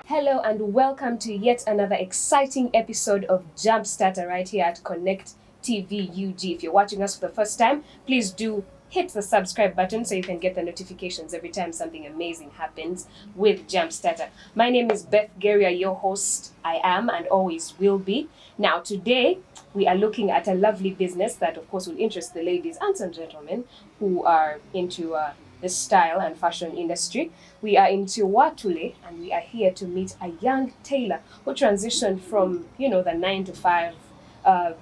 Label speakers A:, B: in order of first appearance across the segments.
A: Hello and welcome to yet another exciting episode of Jumpstarter right here at Connect TV UG. If you're watching us for the first time, please do hit the subscribe button so you can get the notifications every time something amazing happens with Jumpstarter. My name is Beth Geria, your host. I am and always will be. Now today we are looking at a lovely business that of course will interest the ladies and some gentlemen who are into the style and fashion industry. We are in Watule and we are here to meet a young tailor who transitioned from, the 9-to-5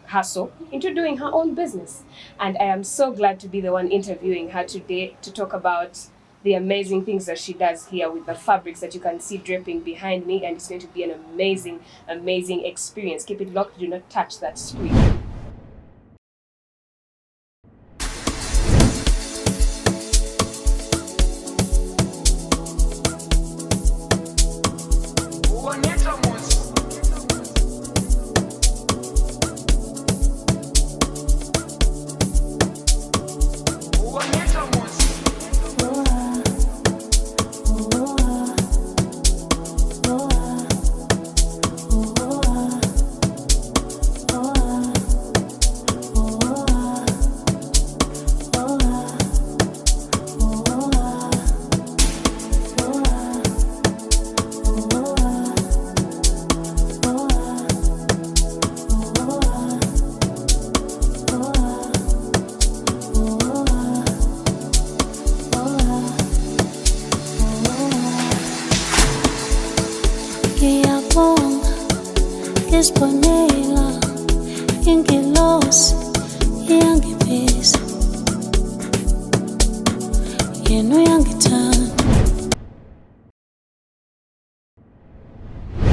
A: hustle into doing her own business. And I am so glad to be the one interviewing her today to talk about the amazing things that she does here with the fabrics that you can see dripping behind me. And it's going to be an amazing, amazing experience. Keep it locked, do not touch that screen.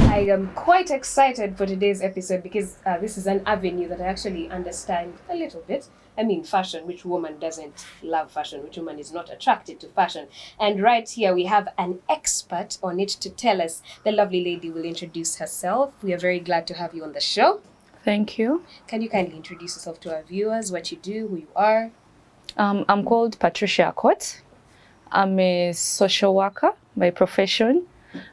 A: I am quite excited for today's episode because this is an avenue that I actually understand a little bit. I mean, fashion, which woman doesn't love fashion? Which woman is not attracted to fashion? And right here we have an expert on it to tell us. The lovely lady will introduce herself. We are very glad to have you on the show.
B: Thank you.
A: Can you kindly introduce yourself to our viewers, what you do, who you are?
B: I'm called Patricia Akot. I'm a social worker by profession,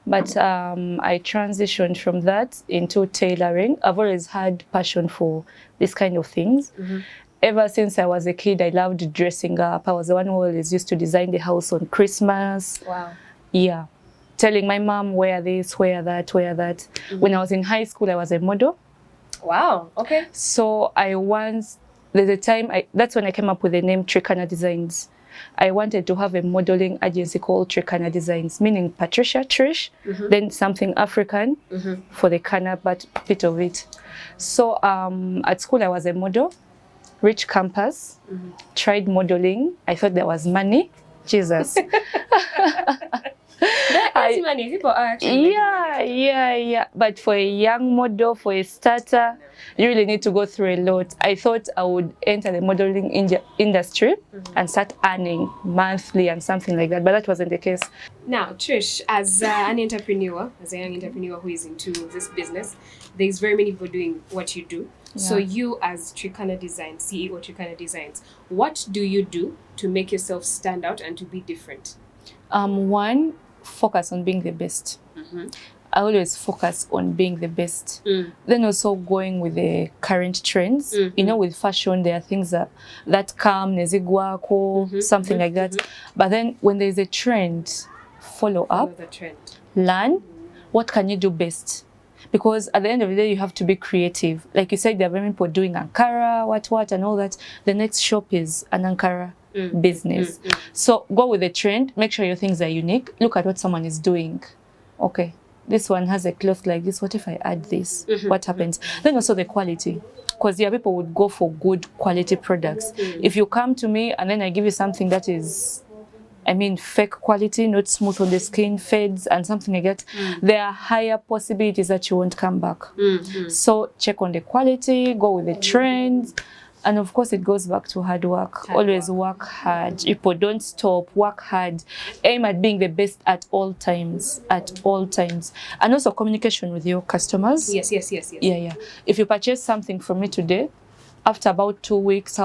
B: but I transitioned from that into tailoring. I've always had passion for this kind of things. Mm-hmm. Ever since I was a kid, I loved dressing up. I was the one who always used to design the house on Christmas.
A: Wow.
B: Yeah. Telling my mom, wear this, wear that, wear that. Mm-hmm. When I was in high school, I was a model.
A: Wow, okay.
B: So there's a time, that's when I came up with the name Tricana Designs. I wanted to have a modeling agency called Tricana Designs, meaning Patricia, Trish, mm-hmm. then something African for the Kana, but bit of it. So at school I was a model. reached campus, tried modeling. I thought there was money. Jesus.
A: That's money. People are actually
B: Yeah. But for a young model, for a starter, you really need to go through a lot. I thought I would enter the modeling industry and start earning monthly and something like that, but that wasn't the case.
A: Now, Trish, as an entrepreneur, as a young entrepreneur who is into this business, there's very many people doing what you do.
B: Yeah.
A: So you, as Tricana Designs, CEO Tricana Designs, what do you do to make yourself stand out and to be different?
B: One, focus on being the best. I always focus on being the best. Then also going with the current trends. You know, with fashion, there are things that come, nezigwako, something like that. But then when there's a trend, follow up,
A: the trend.
B: learn, what can you do best? Because at the end of the day, you have to be creative. Like you said, there are many people doing Ankara, what, and all that. The next shop is an Ankara business. So go with the trend, make sure your things are unique. Look at what someone is doing. Okay, this one has a cloth like this. What if I add this? What happens? Then also the quality. Because people would go for good quality products. If you come to me and then I give you something that is, fake quality, not smooth on the skin, fades and something like that, there are higher possibilities that you won't come back. So check on the quality, go with the trends. And of course, it goes back to hard work. Always work hard. People don't stop. Work hard. Aim at being the best at all times. At all times. And also communication with your customers.
A: Yes.
B: Yeah. If you purchase something from me today, after about 2 weeks,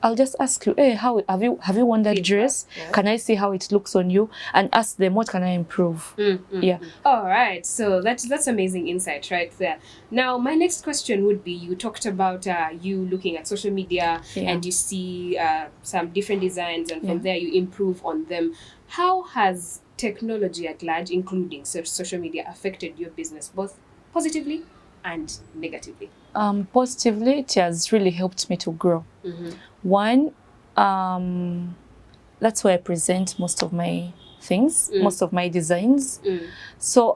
B: I'll just ask you, hey, how have you worn that dress? Yeah. Can I see how it looks on you? And ask them, what can I improve? Yeah.
A: All right. So that's amazing insight right there. Now, my next question would be, you talked about you looking at social media and you see some different designs, and from there you improve on them. How has technology at large, including social media, affected your business, both positively and negatively?
B: Positively, it has really helped me to grow. One, that's where I present most of my things, most of my designs. So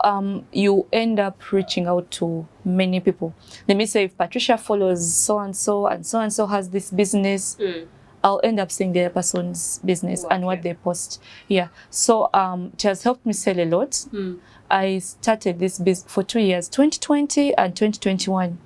B: you end up reaching out to many people. Let me say, if Patricia follows so-and-so and so-and-so has this business, I'll end up seeing their person's business and what they post. Yeah. So it has helped me sell a lot. I started this business for 2 years, 2020 and 2021.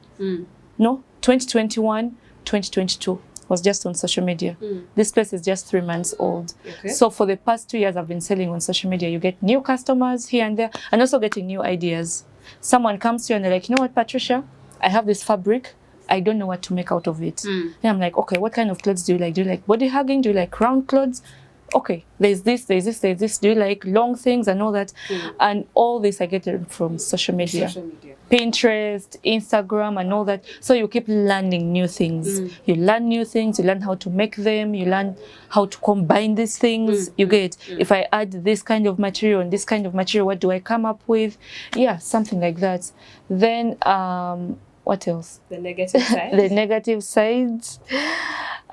B: No, 2021, 2022 was just on social media. This place is just 3 months old. Okay. So for the past 2 years, I've been selling on social media. You get new customers here and there, and also getting new ideas. Someone comes to you and they're like, you know what, Patricia, I have this fabric. I don't know what to make out of it. And I'm like, okay, what kind of clothes do you like? Do you like body hugging? Do you like round clothes? Okay, there's this. Do you like long things and all that? And all this I get it from social media. Pinterest, Instagram, and all that. So you keep learning new things. You learn new things, you learn how to make them, you learn how to combine these things. You get, if I add this kind of material and this kind of material, what do I come up with? Yeah, something like that. Then, what else?
A: The negative side.
B: The negative side.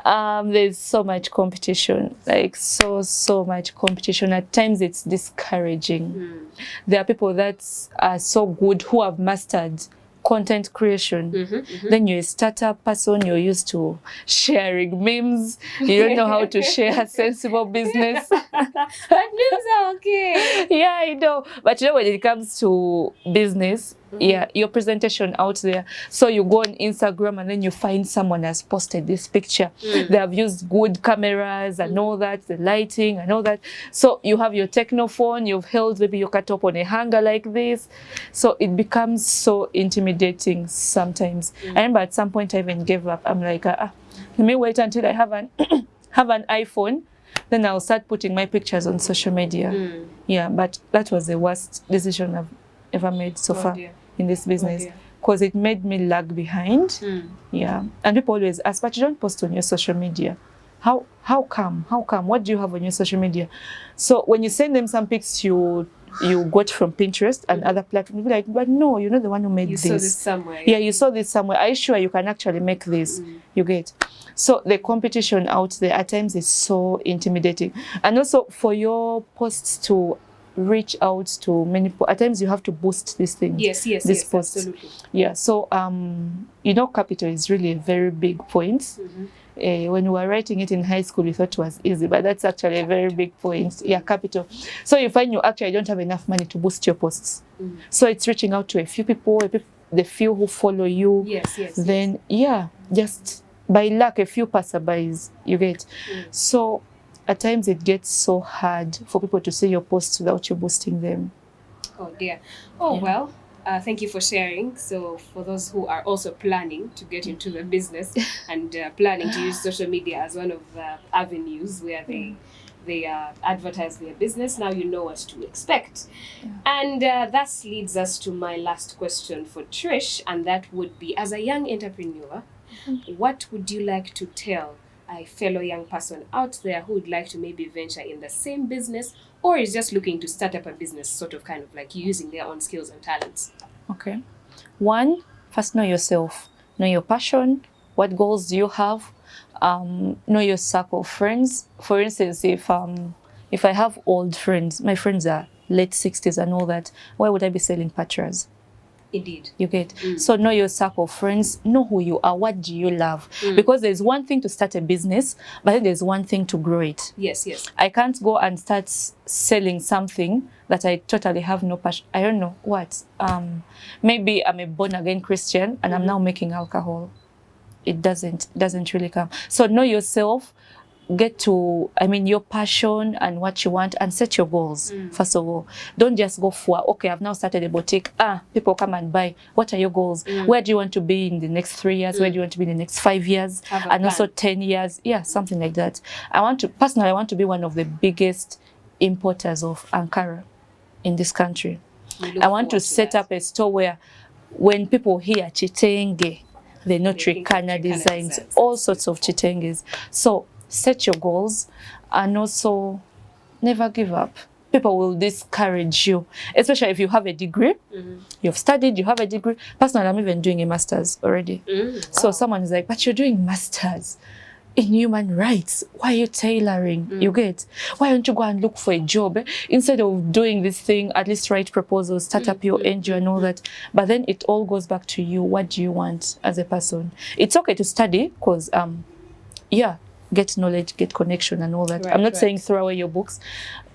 B: There's so much competition, like so much competition. At times it's discouraging. There are people that are so good who have mastered content creation. Then you're a startup person, you're used to sharing memes. You don't know how to share a sensible business.
A: But memes are okay.
B: Yeah, I know. But you know, when it comes to business, your presentation out there. So you go on Instagram and then you find someone has posted this picture. They have used good cameras and all that, the lighting and all that. So you have your technophone, you've held maybe your cut up on a hanger like this. So it becomes so intimidating sometimes. I remember at some point I even gave up. I'm like, let me wait until I have an iPhone. Then I'll start putting my pictures on social media. Yeah, but that was the worst decision I've ever made so far in this business, because it made me lag behind. Yeah, and people always ask, but you don't post on your social media. How come? What do you have on your social media? So when you send them some pics you got from Pinterest and other platforms, you'll be like, but no, you're not the one who made this.
A: You saw this somewhere.
B: Yeah, you saw this somewhere. Are you sure you can actually make this? You get. So the competition out there at times is so intimidating. And also for your posts to reach out to many people, at times you have to boost this thing.
A: Yes,
B: posts.
A: absolutely.
B: Yeah, so capital is really a very big point. When we were writing it in high school, we thought it was easy, but that's actually a very big point. Yeah, capital. So you find you actually don't have enough money to boost your posts. So it's reaching out to a few people, the few who follow you.
A: Yes.
B: Then, yeah, just by luck, a few passerbys, you get. So at times it gets so hard for people to see your posts without you boosting them.
A: Oh dear. Oh, well, thank you for sharing. So for those who are also planning to get into the business and planning to use social media as one of the avenues where they advertise their business, now you know what to expect. And that leads us to my last question for Trish, and that would be, as a young entrepreneur, what would you like to tell a fellow young person out there who would like to maybe venture in the same business, or is just looking to start up a business, sort of kind of like using their own skills and talents?
B: Okay. One, first know yourself. Know your passion. What goals do you have? Know your circle of friends. For instance, if I have old friends, my friends are late 60s and all that, why would I be selling patras?
A: Indeed.
B: You get. So know your circle of friends, know who you are, what do you love? Because there's one thing to start a business, but then there's one thing to grow it.
A: Yes.
B: I can't go and start selling something that I totally have no passion. I don't know what. Maybe I'm a born again Christian and I'm now making alcohol. It doesn't really come. So know yourself. Get to, your passion and what you want, and set your goals. First of all, don't just go for, okay, I've now started a boutique. People come and buy. What are your goals? Where do you want to be in the next 3 years? Where do you want to be in the next 5 years? And also 10 years? Yeah, something like that. I want to be one of the biggest importers of Ankara in this country. I want to set up a store where when people hear Kitenge, they know Tricana designs, all sorts of Chitenges. So set your goals, and also never give up. People will discourage you, especially if you have a degree. You've studied, you have a degree. Personally, I'm even doing a master's already. So someone is like, but you're doing master's in human rights. Why are you tailoring? You get? Why don't you go and look for a job? Instead of doing this thing, at least write proposals, start up your NGO and all that. But then it all goes back to you. What do you want as a person? It's okay to study because, get knowledge, get connection and all that. I'm not saying throw away your books,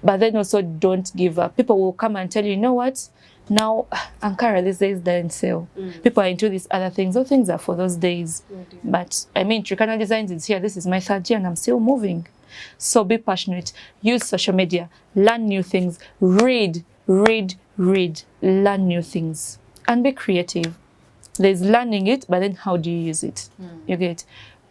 B: but then also don't give up. People will come and tell you know what? Now, Ankara these days doesn't sell. People are into these other things. Those things are for those days. But Tricana Designs is here. This is my 3rd year and I'm still moving. So be passionate. Use social media. Learn new things. Read. Learn new things. And be creative. There's learning it, but then how do you use it? You get?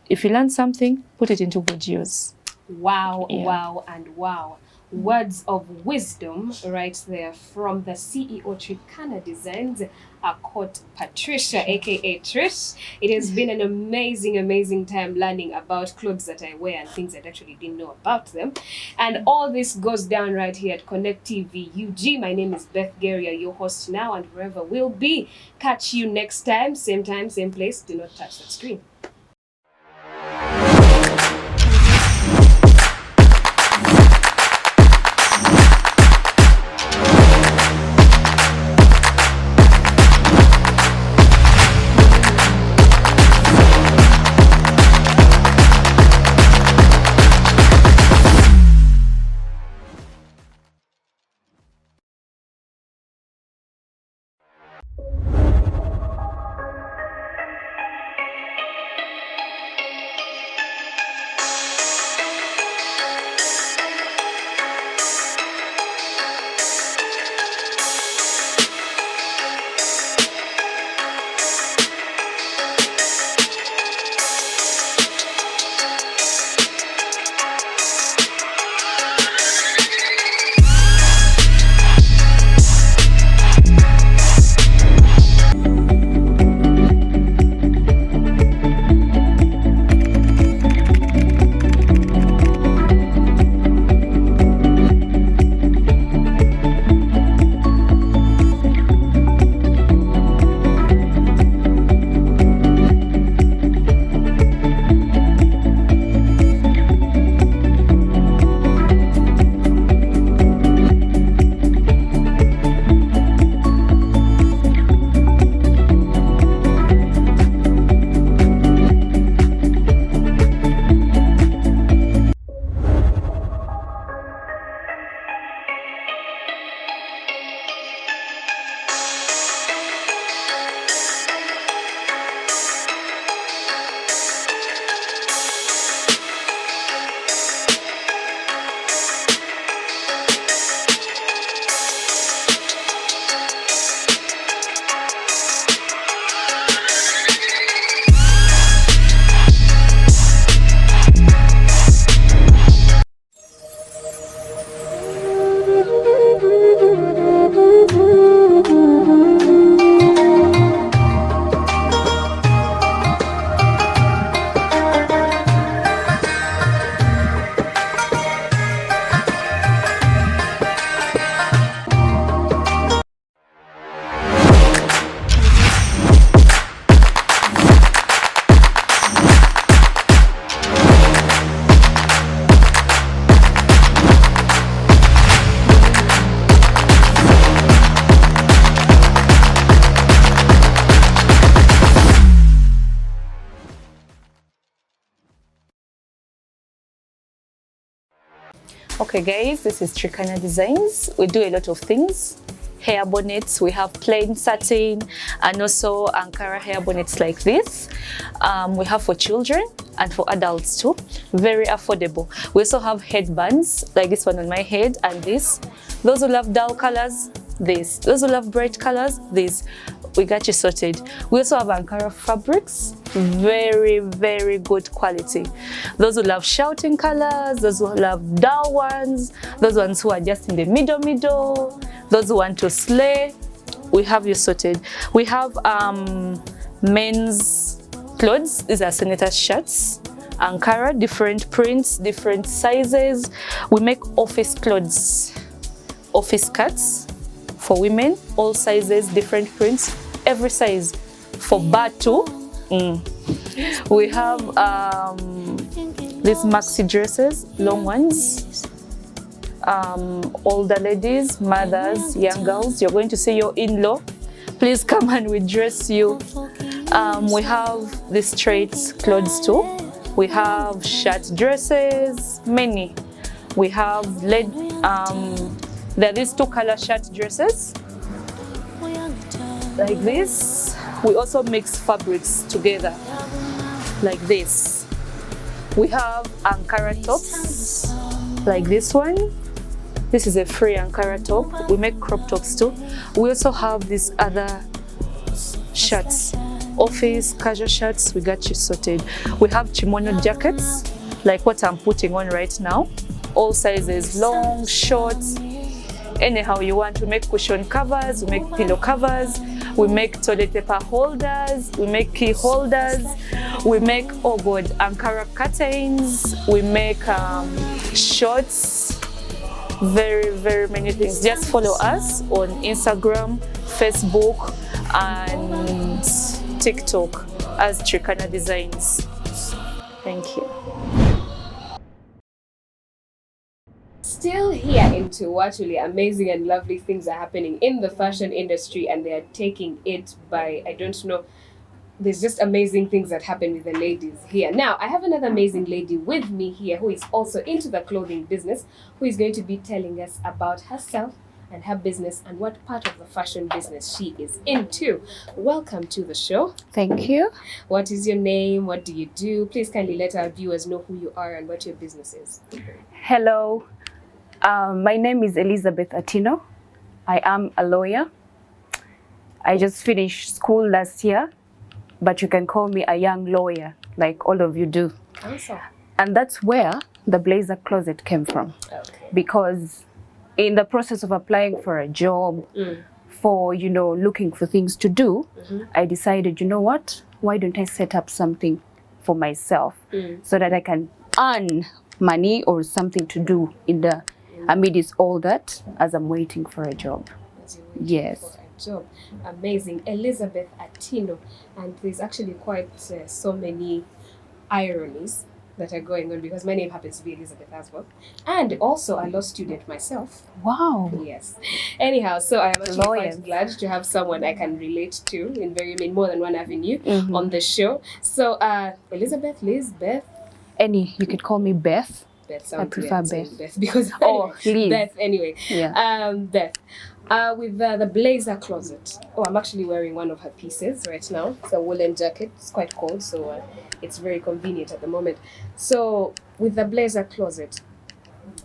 B: If you learn something, put it into good use.
A: Wow, and wow. Words of wisdom right there from the CEO Tricana Designs, Akot Patricia, aka Trish. It has been an amazing time learning about clothes that I wear and things I actually didn't know about them. And all this goes down right here at Connect TV UG. My name is Beth Geria, your host now and forever will be. Catch you next time, same place. Do not touch that screen.
B: Okay guys, this is Tricana Designs. We do a lot of things. Hair bonnets, we have plain satin and also Ankara hair bonnets like this. We have for children and for adults too, very affordable. We also have headbands like this one on my head and this. Those who love dull colors, this. Those who love bright colors, this. We got you sorted. We also have Ankara fabrics, very, very good quality. Those who love shouting colors, those who love dull ones, those ones who are just in the middle, those who want to slay, we have you sorted. We have men's clothes. These are senator shirts, Ankara, different prints, different sizes. We make office clothes, office skirts for women, all sizes, different prints, every size. For bar too, we have these maxi dresses, long ones. Older ladies, mothers, young girls, you're going to see your in-law, please come and we dress you. We have the straight clothes too. We have shirt dresses, many. We have there are these two color shirt dresses like this. We also mix fabrics together like this. We have Ankara tops like this one. This is a free Ankara top. We make crop tops too. We also have these other shirts, office casual shirts. We got you sorted. We have kimono jackets like what I'm putting on right now, all sizes, long, short, anyhow you want. We make cushion covers, we make pillow covers, we make toilet paper holders, we make key holders, we make, oh god, Ankara curtains, we make shorts, very, very many things. Just follow us on Instagram, Facebook and TikTok as Tricana Designs. Thank you.
A: Still here into actually amazing and lovely things are happening in the fashion industry, and they are taking it by, I don't know, there's just amazing things that happen with the ladies here. Now, I have another amazing lady with me here who is also into the clothing business, who is going to be telling us about herself and her business and what part of the fashion business she is into. Welcome to the show.
C: Thank you.
A: What is your name? What do you do? Please kindly let our viewers know who you are and what your business is.
C: Hello. My name is Elizabeth Atino. I am a lawyer. I just finished school last year, but you can call me a young lawyer, like all of you do.
A: Awesome.
C: And that's where the blazer closet came from.
A: Okay.
C: Because in the process of applying for a job, for, looking for things to do, I decided, you know what? Why don't I set up something for myself so that I can earn money or something to do in the amidst all that as I'm waiting for a job. Yes.
A: Job. Amazing. Elizabeth Atino. And there's actually quite so many ironies that are going on because my name happens to be Elizabeth as well. And also a law student myself.
C: Wow.
A: Yes. Anyhow, so I am actually quite glad to have someone I can relate to in more than one avenue on the show. So Elizabeth, Liz, Beth.
C: Any, you could call me Beth.
A: Beth
C: I prefer Beth.
A: Because
C: Liz.
A: Beth anyway.
C: Yeah.
A: Beth. With the blazer closet. Oh, I'm actually wearing one of her pieces right now. It's a woolen jacket. It's quite cold, so it's very convenient at the moment. So with the blazer closet,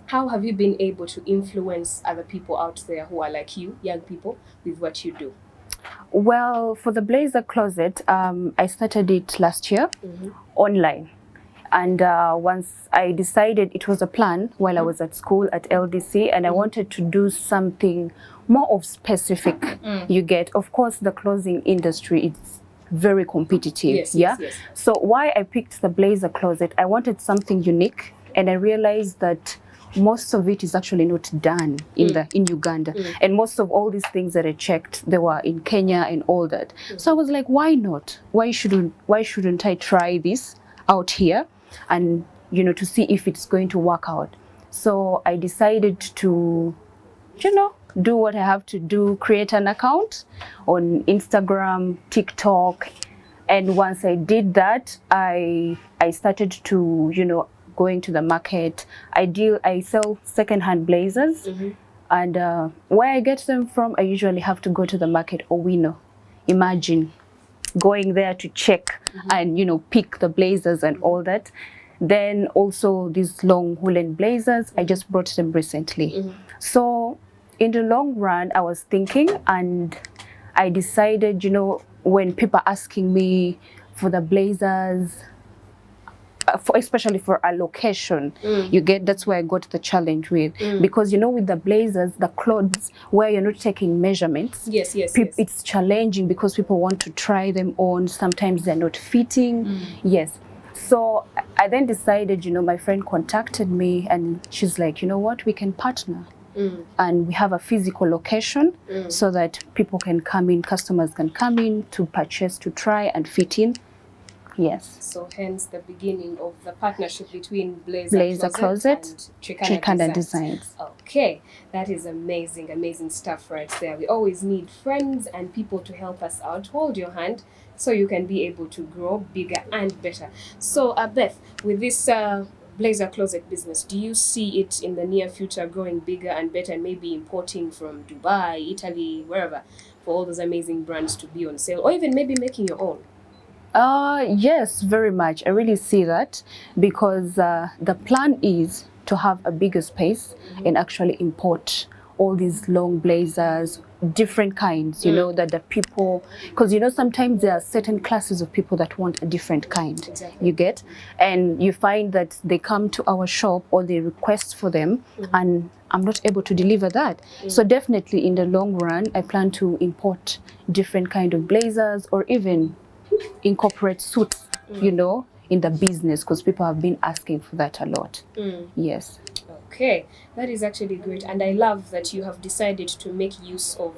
A: how have you been able to influence other people out there who are like you, young people, with what you do?
C: Well, for the blazer closet, I started it last year online. And once I decided, it was a plan while I was at school at LDC, and I wanted to do something more of specific. You get, of course, the clothing industry is very competitive. Yes. So why I picked the blazer closet, I wanted something unique, and I realized that most of it is actually not done in Uganda, and most of all these things that I checked, they were in Kenya and all that. So I was like, why not? Why shouldn't I try this out here? And to see if it's going to work out. So I decided to, do what I have to do, create an account on Instagram, TikTok. And once I did that, I started to, going to the market. I sell secondhand blazers, and where I get them from, I usually have to go to the market or Wino. Imagine going there to check and pick the blazers and all that. Then also these long woolen blazers, I just brought them recently. So in the long run, I was thinking, and I decided, when people are asking me for the blazers, especially for a location, that's where I got the challenge with, because with the blazers, the clothes where you're not taking measurements,
A: yes.
C: It's challenging because people want to try them on. Sometimes they're not fitting. Yes. So I then decided, my friend contacted me and she's like, you know what, we can partner. And we have a physical location so that people can come in, customers can come in to purchase, to try and fit in. Yes.
A: So hence the beginning of the partnership between Blazer
C: Closet
A: and
C: Tricana Designs.
A: Okay, that is amazing stuff right there. We always need friends and people to help us out. Hold your hand so you can be able to grow bigger and better. So Beth, with this Blazer Closet business, do you see it in the near future growing bigger and better, and maybe importing from Dubai, Italy, wherever, for all those amazing brands to be on sale, or even maybe making your own?
C: Yes, very much. I really see that, because the plan is to have a bigger space and actually import all these long blazers, different kinds, that the people, because sometimes there are certain classes of people that want a different kind.
A: Exactly.
C: You get, and you find that they come to our shop or they request for them, and I'm not able to deliver that. So definitely in the long run, I plan to import different kind of blazers, or even incorporate suits, in the business, because people have been asking for that a lot. Yes.
A: Okay, that is actually great, and I love that you have decided to make use of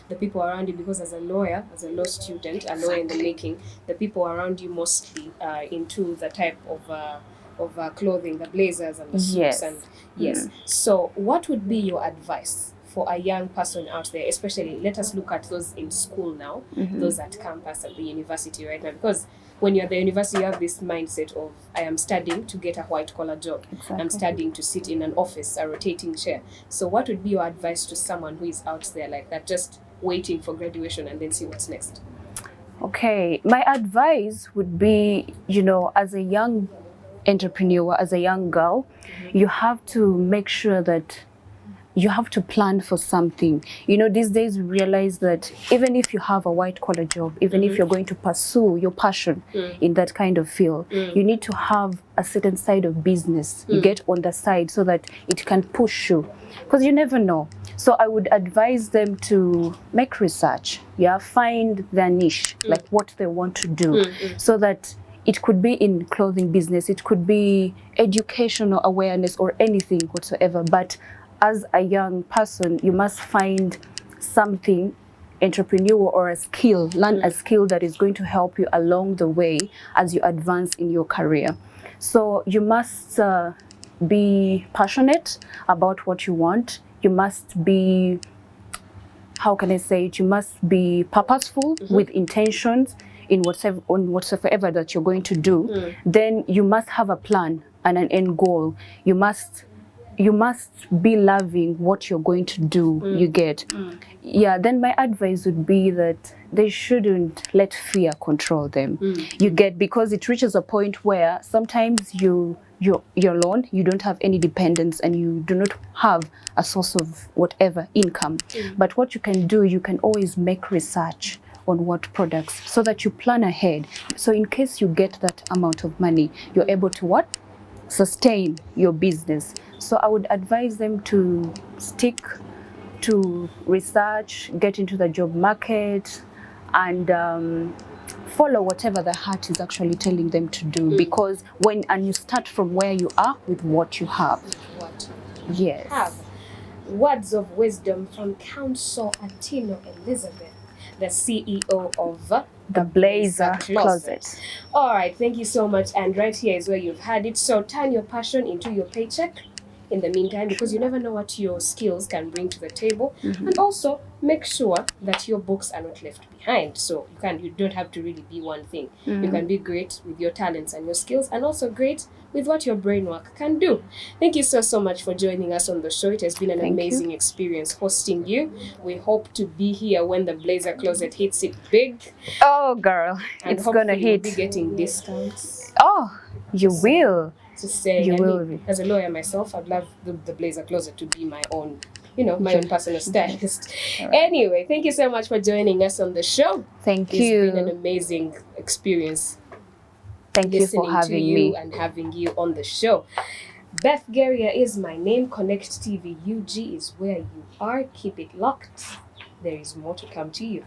A: the people around you, because as a lawyer, as a law student, a lawyer in the making, the people around you mostly into the type of clothing, the blazers and the suits.
C: Yes.
A: So what would be your advice for a young person out there, especially, let us look at those in school now, those at campus at the university right now, because when you're at the university, you have this mindset of, I am studying to get a white-collar job.
C: Exactly.
A: I'm studying to sit in an office, a rotating chair. So what would be your advice to someone who is out there like that, just waiting for graduation and then see what's next?
C: Okay, my advice would be, as a young entrepreneur, as a young girl, you have to make sure that you have to plan for something. These days we realize that even if you have a white collar job, even if you're going to pursue your passion in that kind of field, you need to have a certain side of business you get on the side, so that it can push you, because you never know. So I would advise them to make research, find their niche, like what they want to do, so that it could be in clothing business, it could be educational awareness or anything whatsoever. But as a young person, you must find something, entrepreneur or a skill, learn a skill that is going to help you along the way as you advance in your career. So you must be passionate about what you want. You must be, how can I say it? You must be purposeful with intentions in whatsoever that you're going to do. Then you must have a plan and an end goal. You must be loving what you're going to do. You get. Then my advice would be that they shouldn't let fear control them. You get, because it reaches a point where sometimes you're alone, you don't have any dependence, and you do not have a source of whatever income. But what you can do, you can always make research on what products, so that you plan ahead. So in case you get that amount of money, you're able to sustain your business. So I would advise them to stick to research, get into the job market, and follow whatever the heart is actually telling them to do. Because and you start from where you are with what you have. Yes.
A: Words of wisdom from Counsel Atino Elizabeth, the CEO of
C: the Blazer Closet.
A: All right, thank you so much. And right here is where you've had it. So turn your passion into your paycheck in the meantime, because you never know what your skills can bring to the table. And also make sure that your books are not left behind. So you don't have to really be one thing. You can be great with your talents and your skills, and also great with what your brain work can do. Thank you so much for joining us on the show. It has been an amazing experience hosting you. We hope to be here when the Blazer Closet hits it big.
C: Oh, girl,
A: And
C: it's gonna hit.
A: We'll be getting discounts.
C: Oh, you will.
A: Just saying,
C: You
A: I
C: will
A: mean,
C: be.
A: as a lawyer myself, I'd love the Blazer Closet to be my own, my own personal stylist.
C: Right.
A: Anyway, thank you so much for joining us on the show.
C: Thank
A: It's
C: you.
A: been an amazing experience.
C: Thank you for
A: listening
C: having
A: to you
C: me.
A: and having you on the show. Beth Guerrier is my name. Connect TV UG is where you are. Keep it locked. There is more to come to you.